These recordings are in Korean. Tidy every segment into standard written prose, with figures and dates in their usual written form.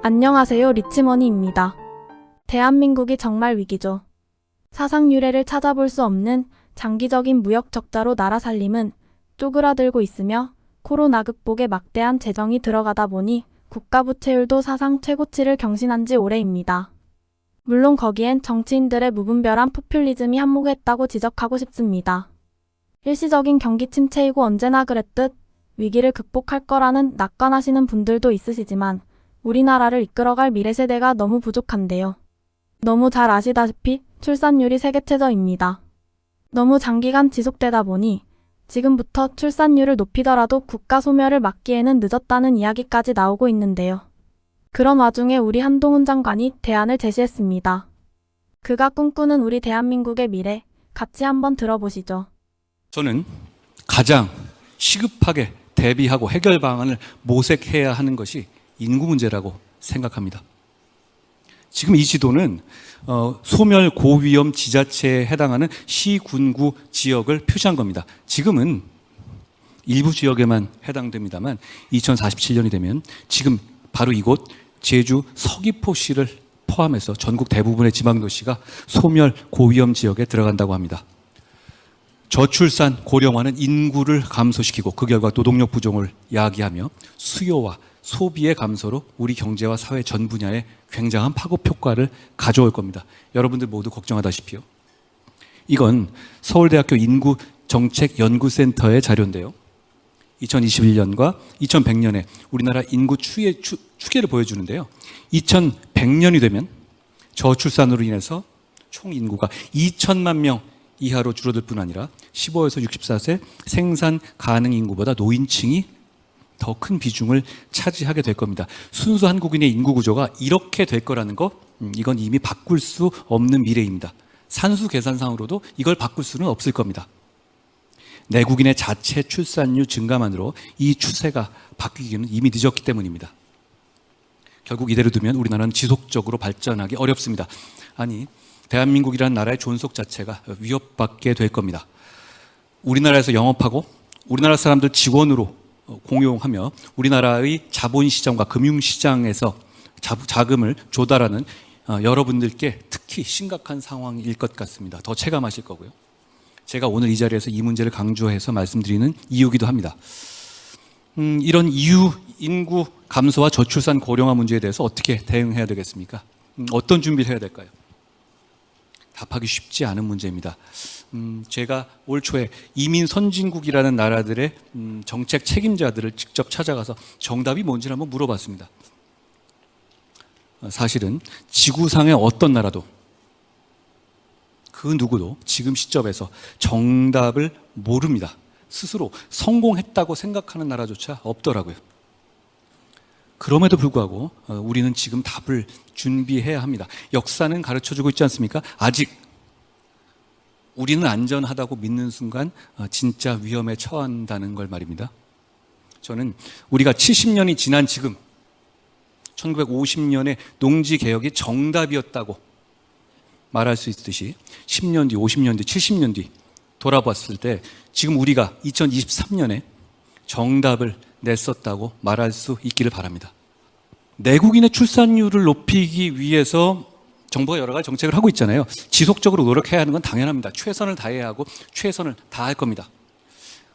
안녕하세요. 리치머니입니다. 대한민국이 정말 위기죠. 사상 유래를 찾아볼 수 없는 장기적인 무역 적자로 나라 살림은 쪼그라들고 있으며 코로나 극복에 막대한 재정이 들어가다 보니 국가 부채율도 사상 최고치를 경신한 지 오래입니다. 물론 거기엔 정치인들의 무분별한 포퓰리즘이 한몫했다고 지적하고 싶습니다. 일시적인 경기 침체이고 언제나 그랬듯 위기를 극복할 거라는 낙관하시는 분들도 있으시지만 우리나라를 이끌어갈 미래 세대가 너무 부족한데요. 너무 잘 아시다시피 출산율이 세계 최저입니다. 너무 장기간 지속되다 보니 지금부터 출산율을 높이더라도 국가 소멸을 막기에는 늦었다는 이야기까지 나오고 있는데요. 그런 와중에 우리 한동훈 장관이 대안을 제시했습니다. 그가 꿈꾸는 우리 대한민국의 미래, 같이 한번 들어보시죠. 저는 가장 시급하게 대비하고 해결 방안을 모색해야 하는 것이 인구 문제라고 생각합니다. 지금 이 지도는 소멸 고위험 지자체에 해당하는 시군구 지역을 표시한 겁니다. 지금은 일부 지역에만 해당됩니다만 2047년이 되면 지금 바로 이곳 제주 서귀포시를 포함해서 전국 대부분의 지방도시가 소멸 고위험 지역에 들어간다고 합니다. 저출산 고령화는 인구를 감소시키고 그 결과 노동력 부족을 야기하며 수요와 소비의 감소로 우리 경제와 사회 전 분야에 굉장한 파급 효과를 가져올 겁니다. 여러분들 모두 걱정하다시피요. 이건 서울대학교 인구정책연구센터의 자료인데요. 2021년과 2100년에 우리나라 인구 추계를 보여주는데요. 2100년이 되면 저출산으로 인해서 총 인구가 2천만 명 이하로 줄어들 뿐 아니라 15에서 64세 생산 가능 인구보다 노인층이 더 큰 비중을 차지하게 될 겁니다. 순수 한국인의 인구 구조가 이렇게 될 거라는 거, 이건 이미 바꿀 수 없는 미래입니다. 산수 계산상으로도 이걸 바꿀 수는 없을 겁니다. 내국인의 자체 출산율 증가만으로 이 추세가 바뀌기는 이미 늦었기 때문입니다. 결국 이대로 두면 우리나라는 지속적으로 발전하기 어렵습니다. 아니, 대한민국이라는 나라의 존속 자체가 위협받게 될 겁니다. 우리나라에서 영업하고 우리나라 사람들 직원으로 공용하며 우리나라의 자본시장과 금융시장에서 자금을 조달하는 여러분들께 특히 심각한 상황일 것 같습니다. 더 체감하실 거고요. 제가 오늘 이 자리에서 이 문제를 강조해서 말씀드리는 이유기도 합니다. 이런 인구 감소와 저출산 고령화 문제에 대해서 어떻게 대응해야 되겠습니까? 어떤 준비를 해야 될까요? 답하기 쉽지 않은 문제입니다. 제가 올 초에 이민 선진국이라는 나라들의 정책 책임자들을 직접 찾아가서 정답이 뭔지를 한번 물어봤습니다. 사실은 지구상의 어떤 나라도 그 누구도 지금 시점에서 정답을 모릅니다. 스스로 성공했다고 생각하는 나라조차 없더라고요. 그럼에도 불구하고 우리는 지금 답을 준비해야 합니다. 역사는 가르쳐주고 있지 않습니까? 아직 우리는 안전하다고 믿는 순간 진짜 위험에 처한다는 걸 말입니다. 저는 우리가 70년이 지난 지금 1950년의 농지개혁이 정답이었다고 말할 수 있듯이 10년 뒤, 50년 뒤, 70년 뒤 돌아봤을 때 지금 우리가 2023년에 정답을 냈었다고 말할 수 있기를 바랍니다. 내국인의 출산율을 높이기 위해서 정부가 여러 가지 정책을 하고 있잖아요. 지속적으로 노력해야 하는 건 당연합니다. 최선을 다해야 하고 최선을 다할 겁니다.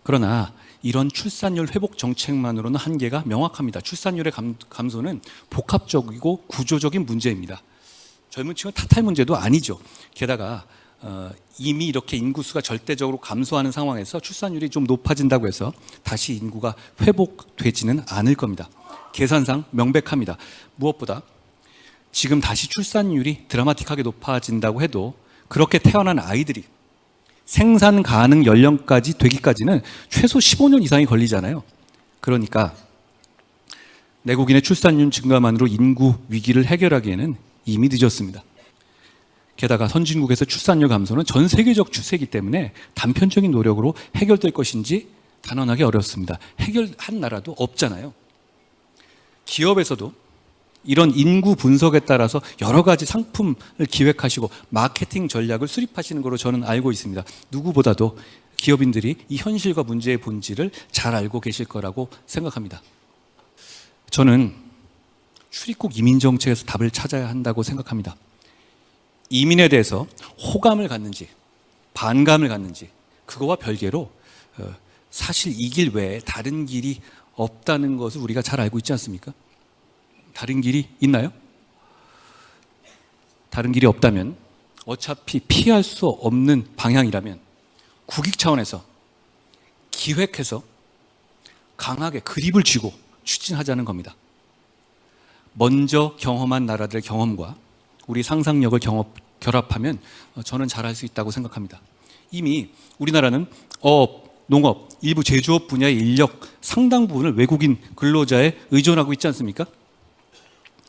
그러나 이런 출산율 회복 정책만으로는 한계가 명확합니다. 출산율의 감소는 복합적이고 구조적인 문제입니다. 젊은 층을 탓할 문제도 아니죠. 게다가 이미 이렇게 인구수가 절대적으로 감소하는 상황에서 출산율이 좀 높아진다고 해서 다시 인구가 회복되지는 않을 겁니다. 계산상 명백합니다. 무엇보다 지금 다시 출산율이 드라마틱하게 높아진다고 해도 그렇게 태어난 아이들이 생산 가능 연령까지 되기까지는 최소 15년 이상이 걸리잖아요. 그러니까 내국인의 출산율 증가만으로 인구 위기를 해결하기에는 이미 늦었습니다. 게다가 선진국에서 출산율 감소는 전 세계적 추세이기 때문에 단편적인 노력으로 해결될 것인지 단언하기 어렵습니다. 해결한 나라도 없잖아요. 기업에서도 이런 인구 분석에 따라서 여러 가지 상품을 기획하시고 마케팅 전략을 수립하시는 것으로 저는 알고 있습니다. 누구보다도 기업인들이 이 현실과 문제의 본질을 잘 알고 계실 거라고 생각합니다. 저는 출입국 이민 정책에서 답을 찾아야 한다고 생각합니다. 이민에 대해서 호감을 갖는지 반감을 갖는지 그거와 별개로 사실 이 길 외에 다른 길이 없다는 것을 우리가 잘 알고 있지 않습니까? 다른 길이 있나요? 다른 길이 없다면 어차피 피할 수 없는 방향이라면 국익 차원에서 기획해서 강하게 그립을 쥐고 추진하자는 겁니다. 먼저 경험한 나라들의 경험과 우리 상상력을 결합하면 저는 잘할 수 있다고 생각합니다. 이미 우리나라는 농업, 일부 제조업 분야의 인력 상당 부분을 외국인 근로자에 의존하고 있지 않습니까?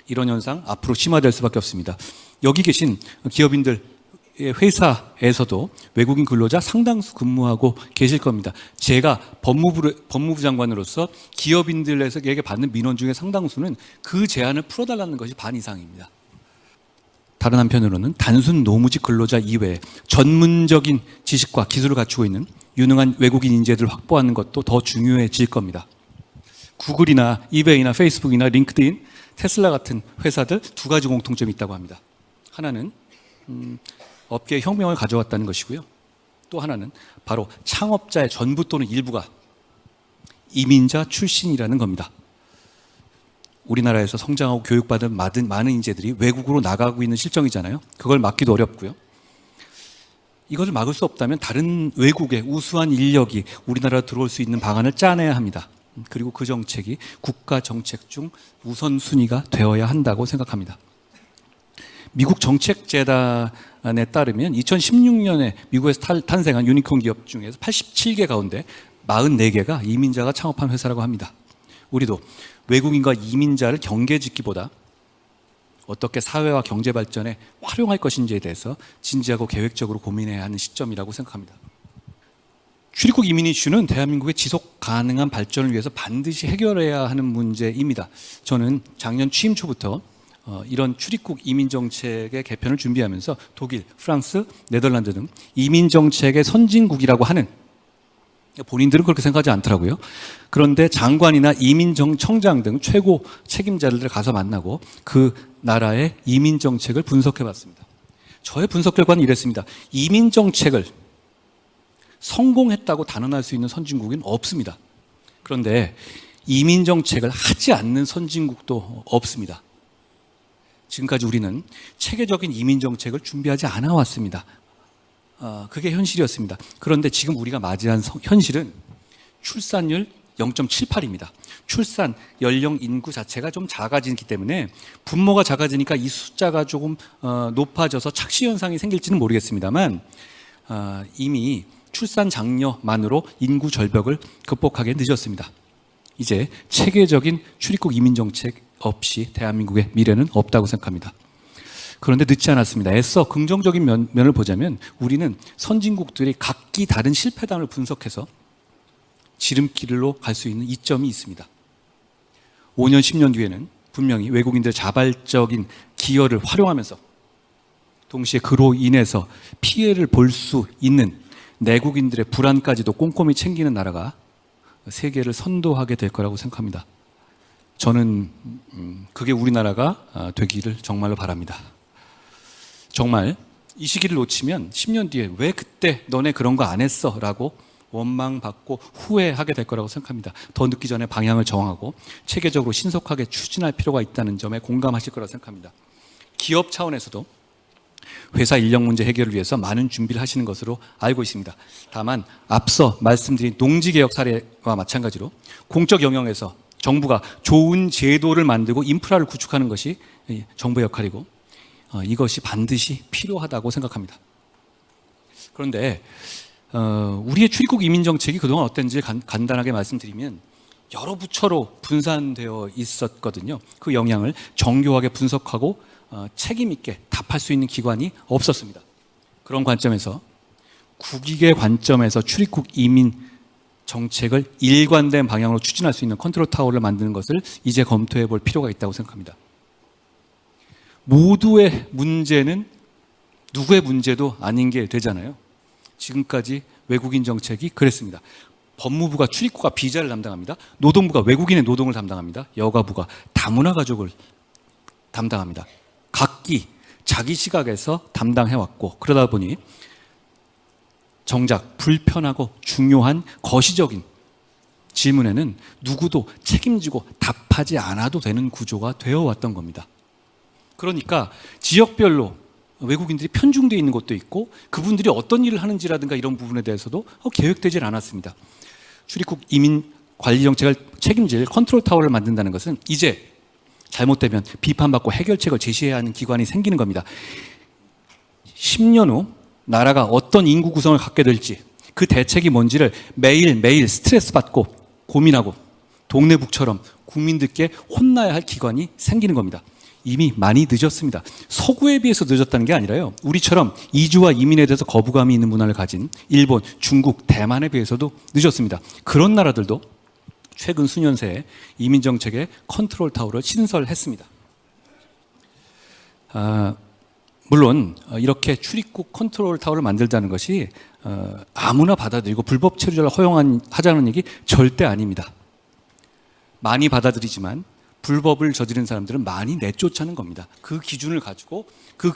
이런 현상 앞으로 심화될 수밖에 없습니다. 여기 계신 기업인들 회사에서도 외국인 근로자 상당수 근무하고 계실 겁니다. 제가 법무부 장관으로서 기업인들에게 받는 민원 중에 상당수는 그 제한을 풀어달라는 것이 반 이상입니다. 다른 한편으로는 단순 노무직 근로자 이외에 전문적인 지식과 기술을 갖추고 있는 유능한 외국인 인재들을 확보하는 것도 더 중요해질 겁니다. 구글이나 이베이나 페이스북이나 링크드인, 테슬라 같은 회사들 두 가지 공통점이 있다고 합니다. 하나는 업계의 혁명을 가져왔다는 것이고요. 또 하나는 바로 창업자의 전부 또는 일부가 이민자 출신이라는 겁니다. 우리나라에서 성장하고 교육받은 많은 인재들이 외국으로 나가고 있는 실정이잖아요. 그걸 막기도 어렵고요. 이것을 막을 수 없다면 다른 외국의 우수한 인력이 우리나라로 들어올 수 있는 방안을 짜내야 합니다. 그리고 그 정책이 국가 정책 중 우선순위가 되어야 한다고 생각합니다. 미국 정책재단에 따르면 2016년에 미국에서 탄생한 유니콘 기업 중에서 87개 가운데 44개가 이민자가 창업한 회사라고 합니다. 우리도 외국인과 이민자를 경계짓기보다 어떻게 사회와 경제 발전에 활용할 것인지에 대해서 진지하고 계획적으로 고민해야 하는 시점이라고 생각합니다. 출입국 이민 이슈는 대한민국의 지속 가능한 발전을 위해서 반드시 해결해야 하는 문제입니다. 저는 작년 취임 초부터 이런 출입국 이민 정책의 개편을 준비하면서 독일, 프랑스, 네덜란드 등 이민 정책의 선진국이라고 하는, 본인들은 그렇게 생각하지 않더라고요. 그런데 장관이나 이민청장 등 최고 책임자들을 가서 만나고 그 나라의 이민 정책을 분석해 봤습니다. 저의 분석 결과는 이랬습니다. 이민 정책을 성공했다고 단언할 수 있는 선진국은 없습니다. 그런데 이민 정책을 하지 않는 선진국도 없습니다. 지금까지 우리는 체계적인 이민 정책을 준비하지 않아 왔습니다. 그게 현실이었습니다. 그런데 지금 우리가 맞이한 현실은 출산율 0.78입니다. 출산 연령 인구 자체가 좀 작아지기 때문에 분모가 작아지니까 이 숫자가 조금 높아져서 착시 현상이 생길지는 모르겠습니다만 이미 출산 장려만으로 인구 절벽을 극복하기엔 늦었습니다. 이제 체계적인 출입국 이민 정책 없이 대한민국의 미래는 없다고 생각합니다. 그런데 늦지 않았습니다. 애써 긍정적인 면을 보자면 우리는 선진국들이 각기 다른 실패담을 분석해서 지름길로 갈 수 있는 이점이 있습니다. 5년, 10년 뒤에는 분명히 외국인들의 자발적인 기여를 활용하면서 동시에 그로 인해서 피해를 볼 수 있는 내국인들의 불안까지도 꼼꼼히 챙기는 나라가 세계를 선도하게 될 거라고 생각합니다. 저는 그게 우리나라가 되기를 정말로 바랍니다. 정말 이 시기를 놓치면 10년 뒤에 왜 그때 너네 그런 거 안 했어? 라고 원망받고 후회하게 될 거라고 생각합니다. 더 늦기 전에 방향을 정하고 체계적으로 신속하게 추진할 필요가 있다는 점에 공감하실 거라고 생각합니다. 기업 차원에서도 회사 인력 문제 해결을 위해서 많은 준비를 하시는 것으로 알고 있습니다. 다만 앞서 말씀드린 농지개혁 사례와 마찬가지로 공적 영역에서 정부가 좋은 제도를 만들고 인프라를 구축하는 것이 정부의 역할이고 이것이 반드시 필요하다고 생각합니다. 그런데 우리의 출입국 이민 정책이 그동안 어땠는지 간단하게 말씀드리면 여러 부처로 분산되어 있었거든요. 그 영향을 정교하게 분석하고 책임 있게 답할 수 있는 기관이 없었습니다. 그런 관점에서 국익의 관점에서 출입국 이민 정책을 일관된 방향으로 추진할 수 있는 컨트롤 타워를 만드는 것을 이제 검토해 볼 필요가 있다고 생각합니다. 모두의 문제는 누구의 문제도 아닌 게 되잖아요. 지금까지 외국인 정책이 그랬습니다. 법무부가 출입국과 비자를 담당합니다. 노동부가 외국인의 노동을 담당합니다. 여가부가 다문화 가족을 담당합니다. 각기 자기 시각에서 담당해왔고 그러다 보니 정작 불편하고 중요한 거시적인 질문에는 누구도 책임지고 답하지 않아도 되는 구조가 되어왔던 겁니다. 그러니까 지역별로 외국인들이 편중되어 있는 곳도 있고 그분들이 어떤 일을 하는지라든가 이런 부분에 대해서도 계획되질 않았습니다. 출입국 이민 관리 정책을 책임질 컨트롤 타워를 만든다는 것은 이제 잘못되면 비판받고 해결책을 제시해야 하는 기관이 생기는 겁니다. 10년 후 나라가 어떤 인구 구성을 갖게 될지 그 대책이 뭔지를 매일매일 스트레스 받고 고민하고 동네북처럼 국민들께 혼나야 할 기관이 생기는 겁니다. 이미 많이 늦었습니다. 서구에 비해서 늦었다는 게 아니라요. 우리처럼 이주와 이민에 대해서 거부감이 있는 문화를 가진 일본, 중국, 대만에 비해서도 늦었습니다. 그런 나라들도 최근 수년 새에 이민정책의 컨트롤 타워를 신설했습니다. 물론 이렇게 출입국 컨트롤 타워를 만들자는 것이 아무나 받아들이고 불법 체류자를 허용하자는 얘기 절대 아닙니다. 많이 받아들이지만 불법을 저지른 사람들은 많이 내쫓아는 겁니다. 그 기준을 가지고 그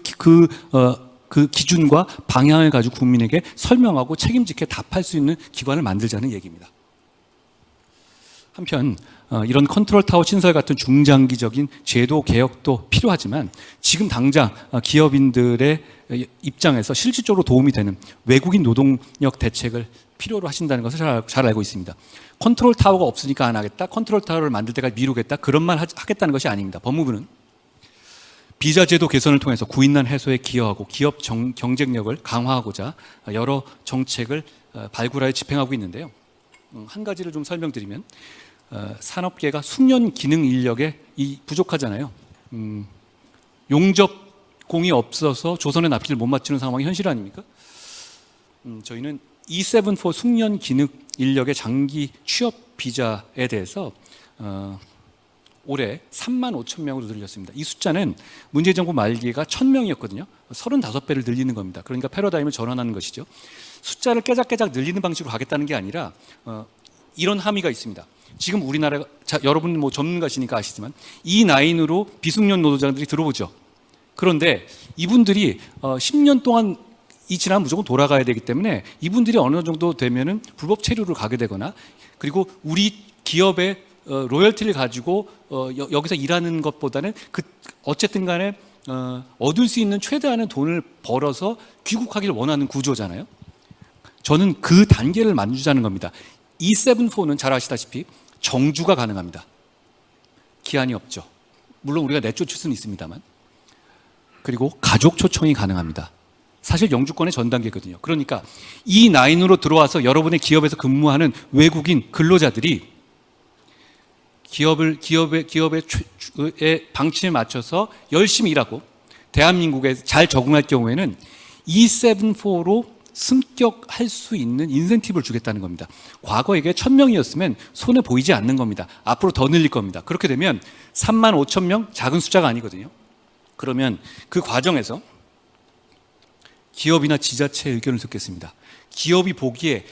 기준과 방향을 가지고 국민에게 설명하고 책임지게 답할 수 있는 기관을 만들자는 얘기입니다. 한편 이런 컨트롤 타워 신설 같은 중장기적인 제도 개혁도 필요하지만 지금 당장 기업인들의 입장에서 실질적으로 도움이 되는 외국인 노동력 대책을 필요로 하신다는 것을 잘 알고 있습니다. 컨트롤 타워가 없으니까 안 하겠다, 컨트롤 타워를 만들 때까지 미루겠다, 그런 말 하겠다는 것이 아닙니다. 법무부는 비자 제도 개선을 통해서 구인난 해소에 기여하고 기업 경쟁력을 강화하고자 여러 정책을 발굴하여 집행하고 있는데요. 한 가지를 좀 설명드리면 산업계가 숙련 기능 인력에 부족하잖아요. 용접공이 없어서 조선의 납기를 못 맞추는 상황이 현실 아닙니까? 저희는 E74 숙련 기능 인력의 장기 취업 비자에 대해서 올해 3만 5천 명으로 늘렸습니다. 이 숫자는 문재인 정부 말기가 1,000명이었거든요. 35배를 늘리는 겁니다. 그러니까 패러다임을 전환하는 것이죠. 숫자를 깨작깨작 늘리는 방식으로 가겠다는 게 아니라 이런 함의가 있습니다. 지금 우리나라가 여러분 뭐 전문가시니까 아시지만 E9으로 비숙련 노동자들이 들어오죠. 그런데 이분들이 10년 동안 이 지나면 무조건 돌아가야 되기 때문에 이분들이 어느 정도 되면은 불법 체류를 가게 되거나 그리고 우리 기업의 로열티를 가지고 여기서 일하는 것보다는 어쨌든 간에 얻을 수 있는 최대한의 돈을 벌어서 귀국하기를 원하는 구조잖아요. 저는 그 단계를 만들자는 겁니다. E74는 잘 아시다시피 정주가 가능합니다. 기한이 없죠. 물론 우리가 내쫓을 수는 있습니다만. 그리고 가족 초청이 가능합니다. 사실 영주권의 전 단계거든요. 그러니까 E9으로 들어와서 여러분의 기업에서 근무하는 외국인 근로자들이 기업의 방침에 맞춰서 열심히 일하고 대한민국에 잘 적응할 경우에는 E74로 승격할 수 있는 인센티브를 주겠다는 겁니다. 과거 이게 1,000명이었으면 손에 보이지 않는 겁니다. 앞으로 더 늘릴 겁니다. 그렇게 되면 3만 5천 명, 작은 숫자가 아니거든요. 그러면 그 과정에서 기업이나 지자체의 의견을 듣겠습니다. 기업이 보기에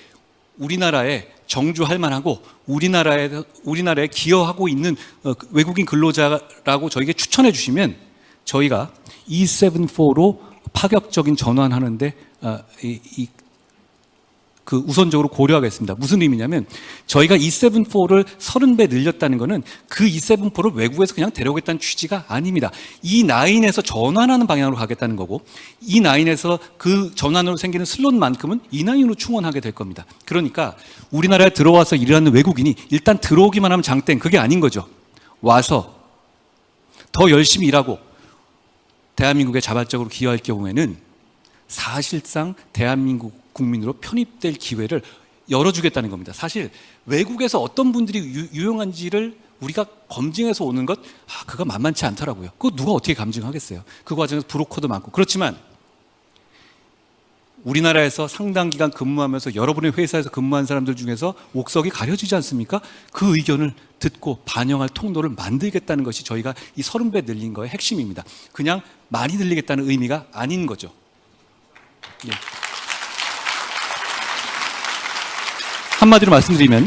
우리나라에 정주할 만하고 우리나라에 기여하고 있는 외국인 근로자라고 저에게 추천해 주시면 저희가 E74로 파격적인 전환하는데 우선적으로 고려하겠습니다. 무슨 의미냐면 저희가 E74를 30배 늘렸다는 것은 그 E74를 외국에서 그냥 데려오겠다는 취지가 아닙니다. E9에서 전환하는 방향으로 가겠다는 거고 E9에서 그 전환으로 생기는 슬롯만큼은 E9으로 충원하게 될 겁니다. 그러니까 우리나라에 들어와서 일하는 외국인이 일단 들어오기만 하면 장땡, 그게 아닌 거죠. 와서 더 열심히 일하고 대한민국에 자발적으로 기여할 경우에는 사실상 대한민국 국민으로 편입될 기회를 열어주겠다는 겁니다. 사실 외국에서 어떤 분들이 유용한지를 우리가 검증해서 오는 것, 그거 만만치 않더라고요. 그거 누가 어떻게 감증하겠어요? 그 과정에서 브로커도 많고. 그렇지만 우리나라에서 상당 기간 근무하면서 여러분의 회사에서 근무한 사람들 중에서 옥석이 가려지지 않습니까? 그 의견을 듣고 반영할 통로를 만들겠다는 것이 저희가 이 30배 늘린 거의 핵심입니다. 그냥 많이 늘리겠다는 의미가 아닌 거죠. 예. 한마디로 말씀드리면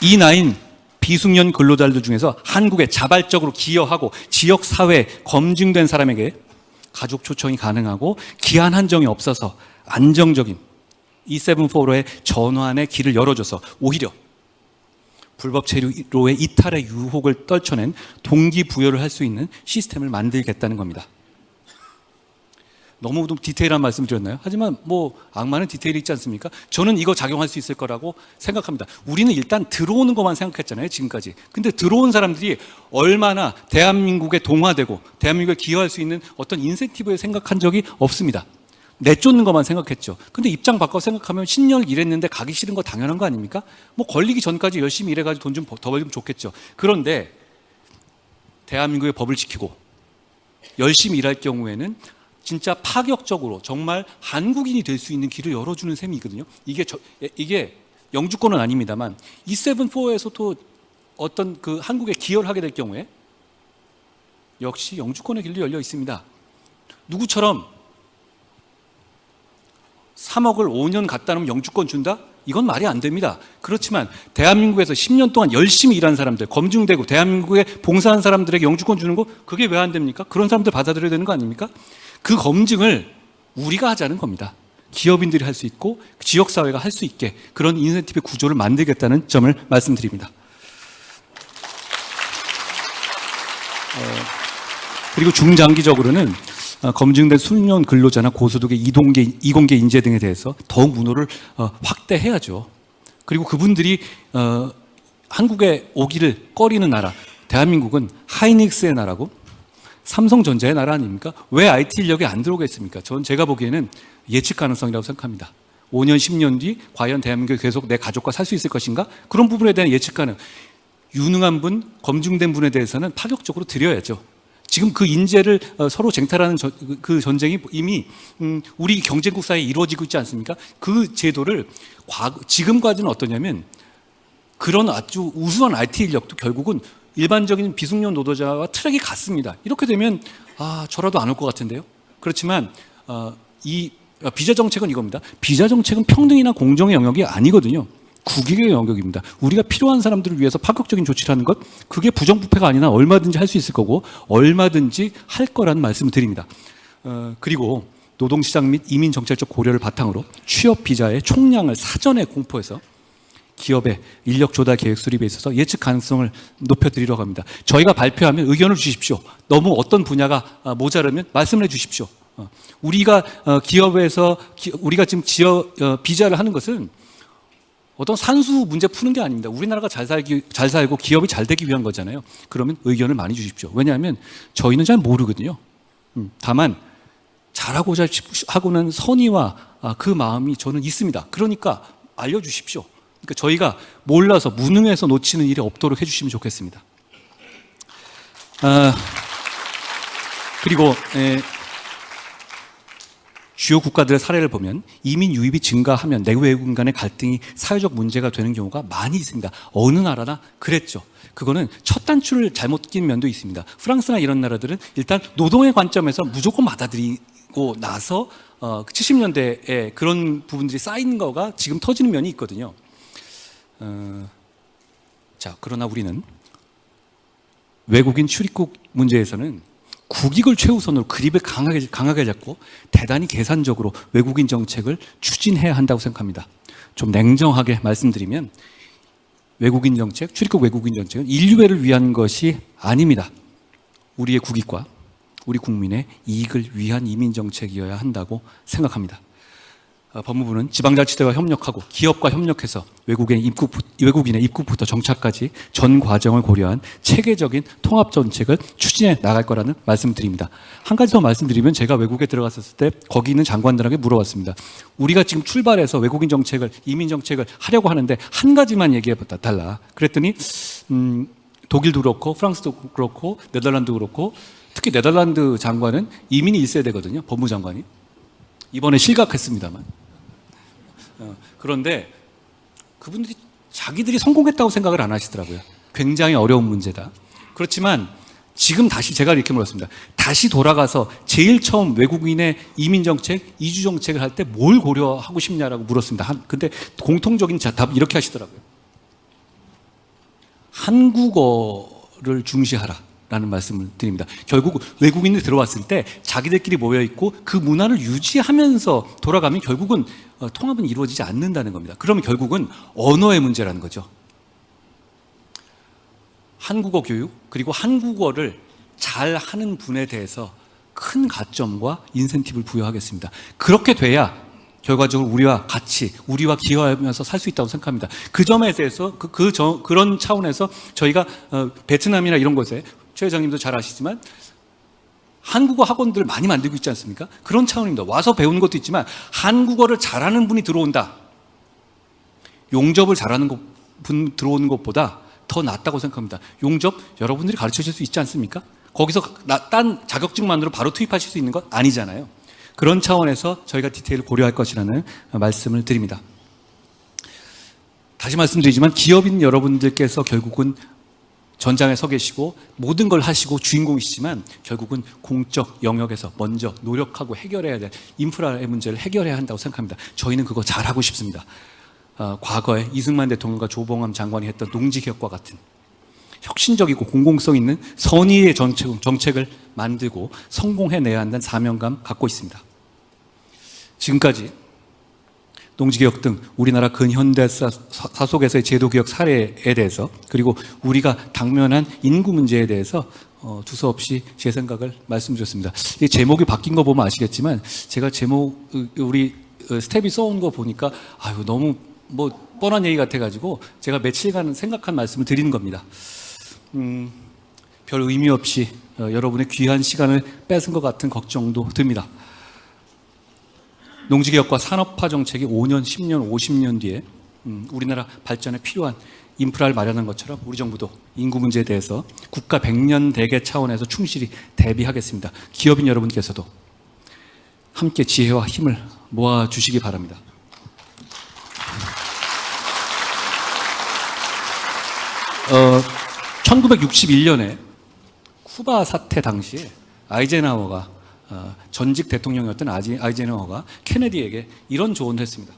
E9 비숙련 근로자들 중에서 한국에 자발적으로 기여하고 지역사회에 검증된 사람에게 가족 초청이 가능하고 기한 한정이 없어서 안정적인 E745의 전환의 길을 열어줘서 오히려 불법 체류로의 이탈의 유혹을 떨쳐낸 동기부여를 할 수 있는 시스템을 만들겠다는 겁니다. 너무 디테일한 말씀 드렸나요? 하지만 뭐 악마는 디테일이 있지 않습니까? 저는 이거 작용할 수 있을 거라고 생각합니다. 우리는 일단 들어오는 것만 생각했잖아요, 지금까지. 근데 들어온 사람들이 얼마나 대한민국에 동화되고 대한민국에 기여할 수 있는 어떤 인센티브에 생각한 적이 없습니다. 내쫓는 것만 생각했죠. 근데 입장 바꿔 생각하면 10년을 일했는데 가기 싫은 거 당연한 거 아닙니까? 뭐 걸리기 전까지 열심히 일해가지고 돈 좀 더 벌면 좋겠죠. 그런데 대한민국의 법을 지키고 열심히 일할 경우에는 진짜 파격적으로 정말 한국인이 될 수 있는 길을 열어주는 셈이거든요. 이게 영주권은 아닙니다만 E745에서도 어떤 그 한국에 기여를 하게 될 경우에 역시 영주권의 길도 열려 있습니다. 누구처럼 3억을 5년 갖다 놓으면 영주권 준다? 이건 말이 안 됩니다. 그렇지만 대한민국에서 10년 동안 열심히 일한 사람들, 검증되고 대한민국에 봉사한 사람들에게 영주권 주는 거 그게 왜 안 됩니까? 그런 사람들 받아들여야 되는 거 아닙니까? 그 검증을 우리가 하자는 겁니다. 기업인들이 할 수 있고 지역사회가 할 수 있게 그런 인센티브 구조를 만들겠다는 점을 말씀드립니다. 그리고 중장기적으로는 검증된 숙련 근로자나 고소득의 이공계 인재 등에 대해서 더욱 문호를 확대해야죠. 그리고 그분들이 한국에 오기를 꺼리는 나라, 대한민국은 하이닉스의 나라고 삼성전자의 나라 아닙니까? 왜 IT 인력이 안 들어오겠습니까? 제가 보기에는 예측 가능성이라고 생각합니다. 5년, 10년 뒤 과연 대한민국이 계속 내 가족과 살 수 있을 것인가? 그런 부분에 대한 예측 가능. 유능한 분, 검증된 분에 대해서는 파격적으로 드려야죠. 지금 그 인재를 서로 쟁탈하는 그 전쟁이 이미 우리 경쟁국 사이에 이루어지고 있지 않습니까? 그 제도를 지금까지는 어떠냐면 그런 아주 우수한 IT 인력도 결국은 일반적인 비숙련 노동자와 트랙이 같습니다. 이렇게 되면 저라도 안 올 것 같은데요. 그렇지만 이 비자 정책은 이겁니다. 비자 정책은 평등이나 공정의 영역이 아니거든요. 국익의 영역입니다. 우리가 필요한 사람들을 위해서 파격적인 조치를 하는 것, 그게 부정부패가 아니라 얼마든지 할 수 있을 거고 얼마든지 할 거라는 말씀을 드립니다. 그리고 노동시장 및 이민정책적 고려를 바탕으로 취업 비자의 총량을 사전에 공포해서 기업의 인력 조달 계획 수립에 있어서 예측 가능성을 높여드리려고 합니다. 저희가 발표하면 의견을 주십시오. 너무 어떤 분야가 모자르면 말씀을 해주십시오. 우리가 기업에서 우리가 지금 비자를 하는 것은 어떤 산수 문제 푸는 게 아닙니다. 우리나라가 잘 살고 기업이 잘 되기 위한 거잖아요. 그러면 의견을 많이 주십시오. 왜냐하면 저희는 잘 모르거든요. 다만 잘하고자 하고는 선의와 그 마음이 저는 있습니다. 그러니까 알려주십시오. 그러니까 저희가 몰라서 무능해서 놓치는 일이 없도록 해주시면 좋겠습니다. 그리고 주요 국가들의 사례를 보면 이민 유입이 증가하면 내외 외국인 간의 갈등이 사회적 문제가 되는 경우가 많이 있습니다. 어느 나라나 그랬죠. 그거는 첫 단추를 잘못 낀 면도 있습니다. 프랑스나 이런 나라들은 일단 노동의 관점에서 무조건 받아들이고 나서 70년대에 그런 부분들이 쌓인 거가 지금 터지는 면이 있거든요. 그러나 우리는 외국인 출입국 문제에서는 국익을 최우선으로 그립을 강하게 잡고 대단히 계산적으로 외국인 정책을 추진해야 한다고 생각합니다. 좀 냉정하게 말씀드리면 외국인 정책, 출입국 외국인 정책은 인류애를 위한 것이 아닙니다. 우리의 국익과 우리 국민의 이익을 위한 이민 정책이어야 한다고 생각합니다. 법무부는 지방자치대와 협력하고 기업과 협력해서 외국인의 입국부터 정착까지 전 과정을 고려한 체계적인 통합 정책을 추진해 나갈 거라는 말씀드립니다. 한 가지 더 말씀드리면 제가 외국에 들어갔을 때 거기 있는 장관들에게 물어봤습니다. 우리가 지금 출발해서 외국인 정책을, 이민 정책을 하려고 하는데 한 가지만 얘기해 달라. 그랬더니 독일도 그렇고 프랑스도 그렇고 네덜란드도 그렇고 특히 네덜란드 장관은 이민이 1세대거든요. 법무장관이. 이번에 실각했습니다만. 그런데 그분들이 자기들이 성공했다고 생각을 안 하시더라고요. 굉장히 어려운 문제다. 그렇지만 지금 다시 제가 이렇게 물었습니다. 다시 돌아가서 제일 처음 외국인의 이민정책, 이주정책을 할 때 뭘 고려하고 싶냐라고 물었습니다. 근데 공통적인 답 이렇게 하시더라고요. 한국어를 중시하라라는 말씀을 드립니다. 결국 외국인들이 들어왔을 때 자기들끼리 모여 있고 그 문화를 유지하면서 돌아가면 결국은 통합은 이루어지지 않는다는 겁니다. 그러면 결국은 언어의 문제라는 거죠. 한국어 교육 그리고 한국어를 잘 하는 분에 대해서 큰 가점과 인센티브를 부여하겠습니다. 그렇게 돼야 결과적으로 우리와 같이 우리와 기여하면서 살 수 있다고 생각합니다. 그 점에 대해서 그런 차원에서 저희가 베트남이나 이런 곳에 최 회장님도 잘 아시지만 한국어 학원들을 많이 만들고 있지 않습니까? 그런 차원입니다. 와서 배우는 것도 있지만 한국어를 잘하는 분이 들어온다. 용접을 잘하는 분 들어오는 것보다 더 낫다고 생각합니다. 용접 여러분들이 가르쳐 줄 수 있지 않습니까? 거기서 딴 자격증만으로 바로 투입하실 수 있는 건 아니잖아요. 그런 차원에서 저희가 디테일을 고려할 것이라는 말씀을 드립니다. 다시 말씀드리지만 기업인 여러분들께서 결국은 전장에 서 계시고 모든 걸 하시고 주인공이시지만 결국은 공적 영역에서 먼저 노력하고 해결해야 될 인프라의 문제를 해결해야 한다고 생각합니다. 저희는 그거 잘하고 싶습니다. 과거에 이승만 대통령과 조봉암 장관이 했던 농지개혁과 같은 혁신적이고 공공성 있는 선의의 정책을 만들고 성공해내야 한다는 사명감 갖고 있습니다. 지금까지 농지개혁 등 우리나라 근현대사 속에서의 제도개혁 사례에 대해서 그리고 우리가 당면한 인구 문제에 대해서 두서없이 제 생각을 말씀드렸습니다. 이 제목이 바뀐 거 보면 아시겠지만 제가 제목 우리 스텝이 써온 거 보니까 아유 너무 뻔한 얘기 같아가지고 제가 며칠간 생각한 말씀을 드리는 겁니다. 별 의미 없이 여러분의 귀한 시간을 뺏은 것 같은 걱정도 듭니다. 농지개혁과 산업화 정책이 5년, 10년, 50년 뒤에 우리나라 발전에 필요한 인프라를 마련한 것처럼 우리 정부도 인구 문제에 대해서 국가 100년 대계 차원에서 충실히 대비하겠습니다. 기업인 여러분께서도 함께 지혜와 힘을 모아주시기 바랍니다. 1961년에 쿠바 사태 당시에 아이젠하워가 전직 대통령이었던 아이젠하워가 케네디에게 이런 조언을 했습니다.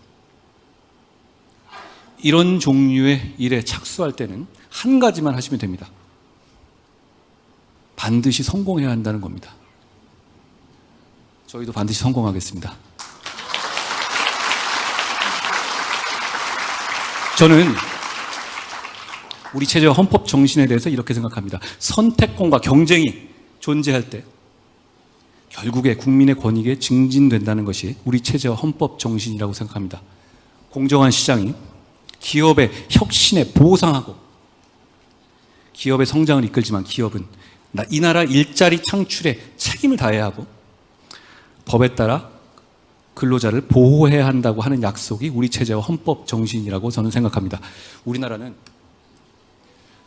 이런 종류의 일에 착수할 때는 한 가지만 하시면 됩니다. 반드시 성공해야 한다는 겁니다. 저희도 반드시 성공하겠습니다. 저는 우리 체제와 헌법 정신에 대해서 이렇게 생각합니다. 선택권과 경쟁이 존재할 때 결국에 국민의 권익에 증진된다는 것이 우리 체제와 헌법 정신이라고 생각합니다. 공정한 시장이 기업의 혁신에 보상하고 기업의 성장을 이끌지만 기업은 이 나라 일자리 창출에 책임을 다해야 하고 법에 따라 근로자를 보호해야 한다고 하는 약속이 우리 체제와 헌법 정신이라고 저는 생각합니다. 우리나라는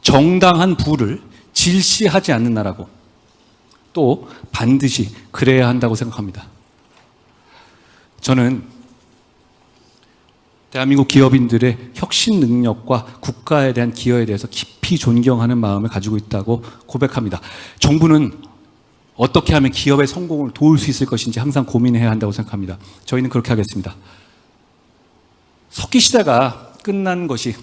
정당한 부를 질시하지 않는 나라고 또 반드시 그래야 한다고 생각합니다. 저는 대한민국 기업인들의 혁신 능력과 국가에 대한 기여에 대해서 깊이 존경하는 마음을 가지고 있다고 고백합니다. 정부는 어떻게 하면 기업의 성공을 도울 수 있을 것인지 항상 고민해야 한다고 생각합니다. 저희는 그렇게 하겠습니다. 석기 시대가 끝난 것이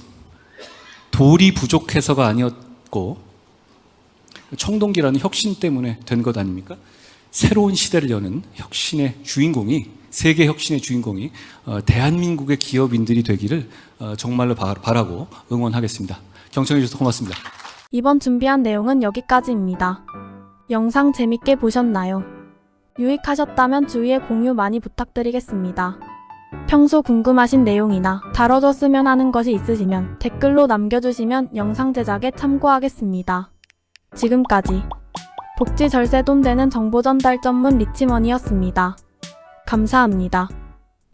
돌이 부족해서가 아니었고 청동기라는 혁신 때문에 된 것 아닙니까? 새로운 시대를 여는 혁신의 주인공이 세계 혁신의 주인공이 대한민국의 기업인들이 되기를 정말로 바라고 응원하겠습니다. 경청해 주셔서 고맙습니다. 이번 준비한 내용은 여기까지입니다. 영상 재밌게 보셨나요? 유익하셨다면 주위에 공유 많이 부탁드리겠습니다. 평소 궁금하신 내용이나 다뤄줬으면 하는 것이 있으시면 댓글로 남겨주시면 영상 제작에 참고하겠습니다. 지금까지 복지 절세 돈 되는 정보 전달 전문 리치머니였습니다. 감사합니다.